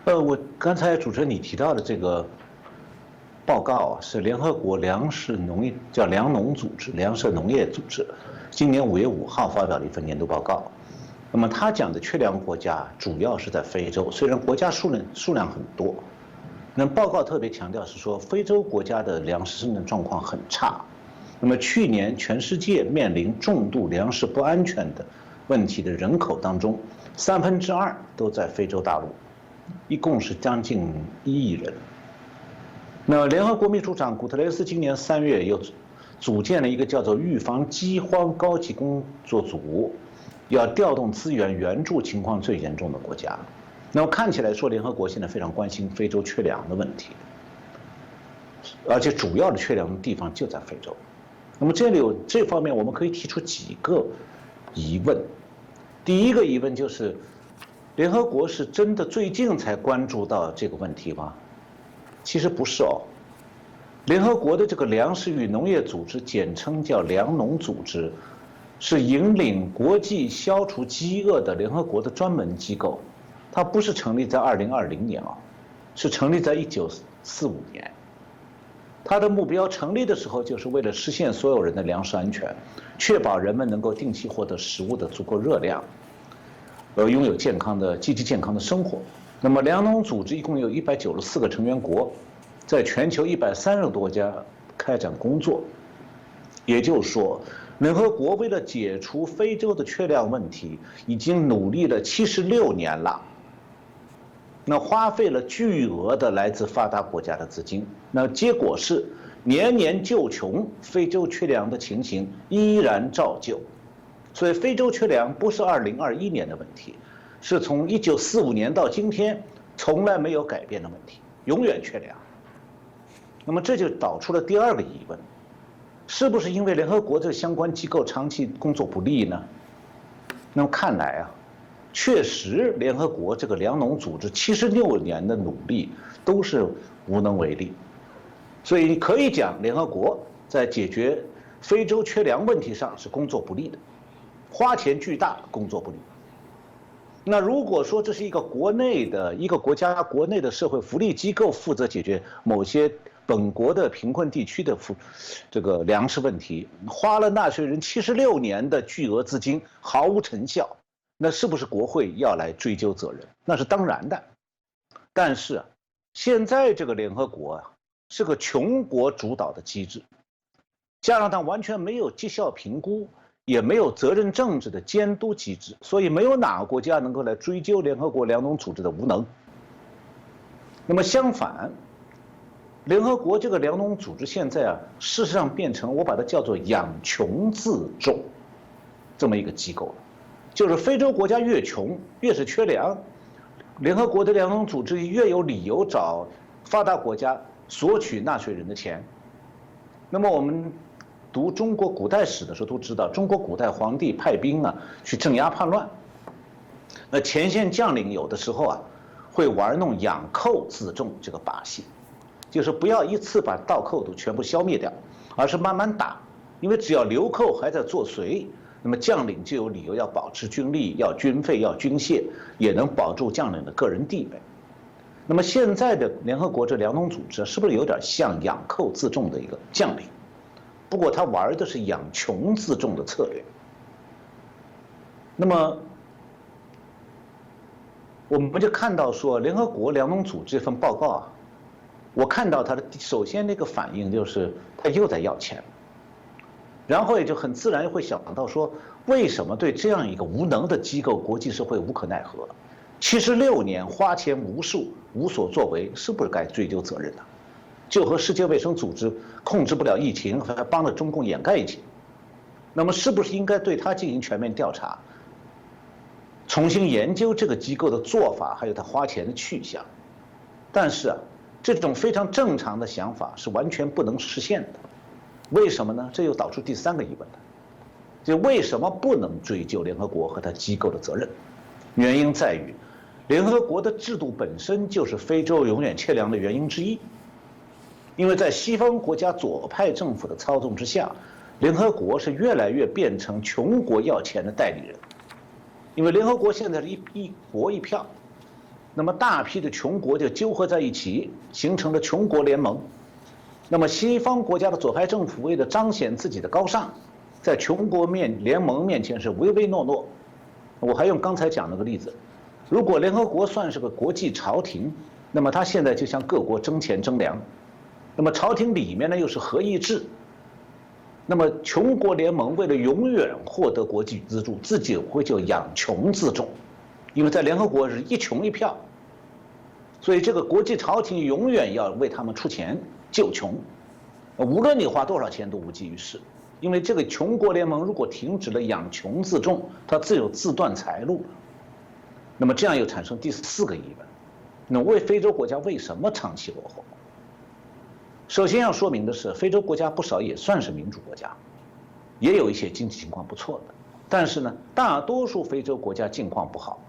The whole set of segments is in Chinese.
我刚才主持人你提到的这个报告啊，是联合国粮食农业叫粮农组织、粮食农业组织，今年5月5号发表了一份年度报告。那么他讲的缺粮国家主要是在非洲，虽然国家数量很多，那报告特别强调是说非洲国家的粮食生产状况很差。那么去年全世界面临重度粮食不安全的问题的人口当中，2/3都在非洲大陆。一共是将近1亿人。那联合国秘书长古特雷斯今年3月又组建了一个叫做预防饥荒高级工作组，要调动资源援助情况最严重的国家。那么看起来说，联合国现在非常关心非洲缺粮的问题，而且主要的缺粮的地方就在非洲。那么这方面我们可以提出几个疑问。第一个疑问就是，联合国是真的最近才关注到这个问题吗？其实不是哦。联合国的这个粮食与农业组织，简称叫粮农组织，是引领国际消除饥饿的联合国的专门机构。它不是成立在2020年啊，是成立在1945年。它的目标成立的时候，就是为了实现所有人的粮食安全，确保人们能够定期获得食物的足够热量。拥有积极健康的生活。那么，粮农组织一共有194个成员国，在全球130个国家开展工作。也就是说，联合国为了解除非洲的缺粮问题，已经努力了76年了。那花费了巨额的来自发达国家的资金，那结果是年年救穷，非洲缺粮的情形依然照旧。所以非洲缺粮不是2021年的问题，是从1945年到今天从来没有改变的问题，永远缺粮。那么这就导出了第二个疑问，是不是因为联合国这相关机构长期工作不力呢？那么看来啊，确实联合国这个粮农组织76年的努力都是无能为力，所以可以讲联合国在解决非洲缺粮问题上是工作不力的。花钱巨大，工作不力。那如果说这是一个国家国内的社会福利机构负责解决某些本国的贫困地区的这个粮食问题，花了纳税人76年的巨额资金，毫无成效，那是不是国会要来追究责任？那是当然的。但是啊，现在这个联合国啊是个穷国主导的机制，加上它完全没有绩效评估，也没有责任政治的监督机制，所以没有哪个国家能够来追究联合国粮农组织的无能。那么相反，联合国这个粮农组织现在啊，事实上变成我把它叫做养穷自重这么一个机构了，就是非洲国家越穷，越是缺粮，联合国的粮农组织越有理由找发达国家索取纳税人的钱。那么我们读中国古代史的时候都知道，中国古代皇帝派兵啊去镇压叛乱，那前线将领有的时候啊会玩弄养寇自重这个把戏，就是不要一次把倒寇都全部消灭掉，而是慢慢打，因为只要流寇还在作祟，那么将领就有理由要保持军力，要军费，要军械，也能保住将领的个人地位。那么现在的联合国这粮农组织是不是有点像养寇自重的一个将领？不过他玩的是养穷自重的策略。那么我们就看到说，联合国粮农组织这份报告啊，我看到他的首先那个反应就是他又在要钱，然后也就很自然会想到说，为什么对这样一个无能的机构，国际社会无可奈何？76年花钱无数，无所作为，是不是该追究责任呢？就和世界卫生组织控制不了疫情，还帮着中共掩盖疫情，那么是不是应该对他进行全面调查，重新研究这个机构的做法，还有他花钱的去向？但是啊，这种非常正常的想法是完全不能实现的。为什么呢？这又导出第三个疑问了，就为什么不能追究联合国和他机构的责任？原因在于，联合国的制度本身就是非洲永远缺粮的原因之一。因为在西方国家左派政府的操纵之下，联合国是越来越变成穷国要钱的代理人。因为联合国现在是一国一票，那么大批的穷国就纠合在一起，形成了穷国联盟。那么西方国家的左派政府为了彰显自己的高尚，在穷国联盟面前是唯唯诺诺。我还用刚才讲那个例子，如果联合国算是个国际朝廷，那么它现在就向各国征钱征粮，那么朝廷里面呢又是合议制，那么穷国联盟为了永远获得国际资助，自己会就养穷自重，因为在联合国是一穷一票，所以这个国际朝廷永远要为他们出钱救穷，无论你花多少钱都无济于事，因为这个穷国联盟如果停止了养穷自重，它自有自断财路。那么这样又产生第4个疑问：那非洲国家为什么长期落后？首先要说明的是，非洲国家不少也算是民主国家，也有一些经济情况不错的，但是呢，大多数非洲国家境况不好。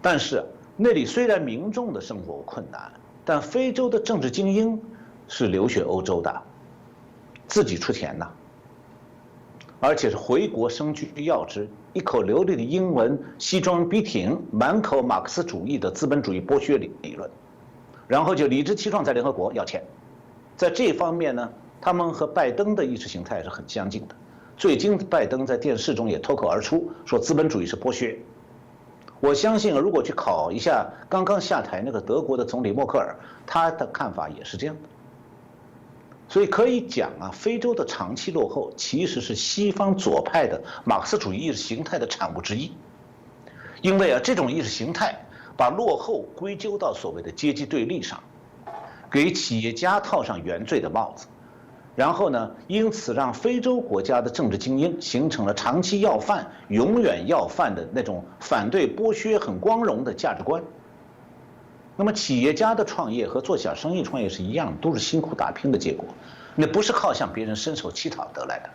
但是那里虽然民众的生活困难，但非洲的政治精英是留学欧洲的，自己出钱呐，而且是回国生居要之，一口流利的英文，西装笔挺，满口马克思主义的资本主义剥削理论，然后就理直气壮在联合国要钱。在这方面呢，他们和拜登的意识形态是很相近的。最近拜登在电视中也脱口而出说资本主义是剥削。我相信如果去考一下刚刚下台那个德国的总理默克尔，他的看法也是这样的。所以可以讲啊，非洲的长期落后其实是西方左派的马克思主义意识形态的产物之一。因为啊，这种意识形态把落后归咎到所谓的阶级对立上，给企业家套上原罪的帽子，然后呢，因此让非洲国家的政治精英形成了长期要饭、永远要饭的那种反对剥削很光荣的价值观。那么企业家的创业和做小生意创业是一样，都是辛苦打拼的结果，那不是靠向别人伸手乞讨得来的。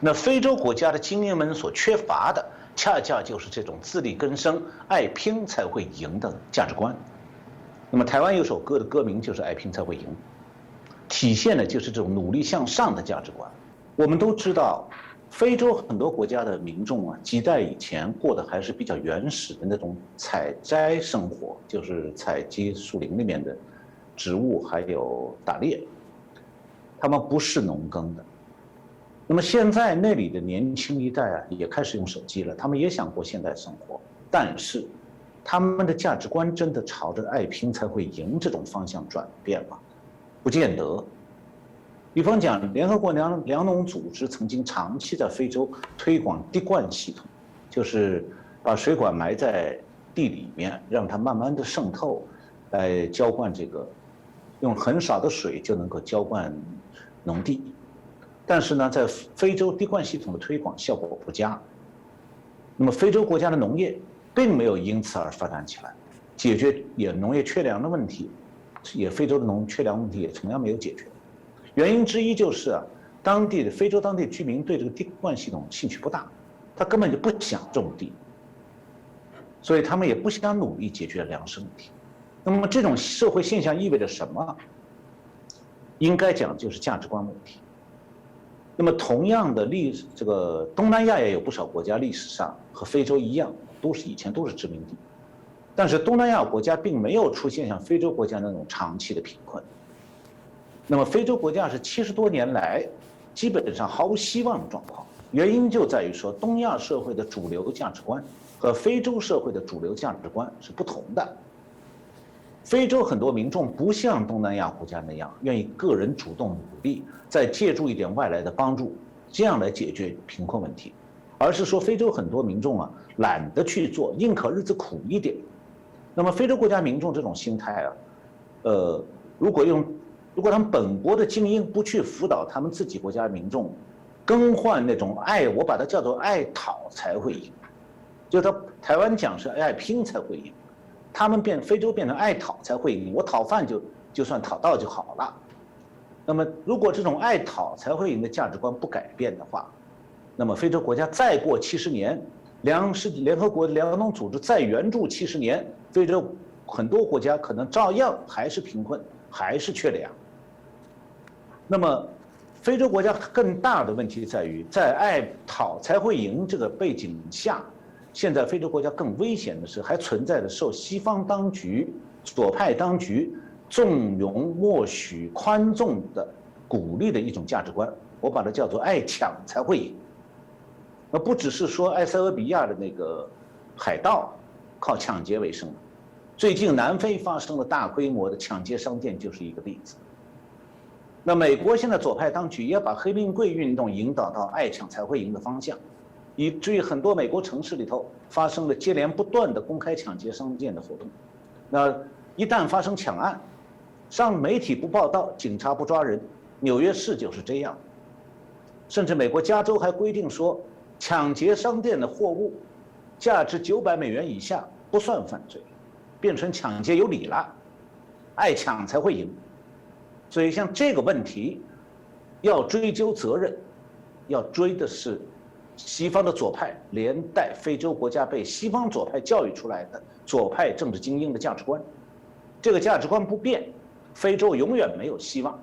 那非洲国家的精英们所缺乏的，恰恰就是这种自力更生、爱拼才会赢的价值观。那么台湾有首歌的歌名就是“爱拼才会赢”，体现的就是这种努力向上的价值观。我们都知道，非洲很多国家的民众啊，几代以前过的还是比较原始的那种采摘生活，就是采集树林里面的植物，还有打猎。他们不是农耕的。那么现在那里的年轻一代啊，也开始用手机了，他们也想过现代生活，但是他们的价值观真的朝着爱拼才会赢这种方向转变吗？不见得。比方讲，联合国粮农组织曾经长期在非洲推广滴灌系统，就是把水管埋在地里面，让它慢慢的渗透，来浇灌这个，用很少的水就能够浇灌农地。但是呢，在非洲滴灌系统的推广效果不佳，那么非洲国家的农业并没有因此而发展起来，解决农业缺粮的问题，非洲的缺粮问题也同样没有解决。原因之一就是啊，非洲当地居民对这个滴灌系统兴趣不大，他根本就不想种地，所以他们也不想努力解决粮食问题。那么这种社会现象意味着什么？应该讲就是价值观问题。那么同样的这个东南亚也有不少国家历史上和非洲一样，以前都是殖民地，但是东南亚国家并没有出现像非洲国家那种长期的贫困。那么非洲国家是70多年来基本上毫无希望的状况，原因就在于说东亚社会的主流价值观和非洲社会的主流价值观是不同的。非洲很多民众不像东南亚国家那样愿意个人主动努力，再借助一点外来的帮助，这样来解决贫困问题，而是说非洲很多民众啊懒得去做，宁可日子苦一点。那么非洲国家民众这种心态啊，如果他们本国的精英不去辅导他们自己国家民众更换那种我把它叫做爱讨才会赢，就是台湾讲是爱拼才会赢，非洲变成爱讨才会赢，我讨饭就算讨到就好了。那么如果这种爱讨才会赢的价值观不改变的话，那么非洲国家再过70年，联合国粮农组织再援助70年，非洲很多国家可能照样还是贫困，还是缺粮。那么非洲国家更大的问题在于，在爱讨才会赢这个背景下，现在非洲国家更危险的是，还存在着受西方当局、左派当局纵容、默许、宽纵的鼓励的一种价值观，我把它叫做爱抢才会赢。那不只是说埃塞俄比亚的那个海盗靠抢劫为生，最近南非发生了大规模的抢劫商店就是一个例子。那美国现在左派当局也把黑命贵运动引导到爱抢才会赢的方向，以至于很多美国城市里头发生了接连不断的公开抢劫商店的活动。那一旦发生抢案，上媒体不报道，警察不抓人，纽约市就是这样。甚至美国加州还规定说，抢劫商店的货物价值$900以下不算犯罪，变成抢劫有理了，爱抢才会赢。所以像这个问题，要追究责任，要追的是西方的左派，连带非洲国家被西方左派教育出来的左派政治精英的价值观。这个价值观不变，非洲永远没有希望。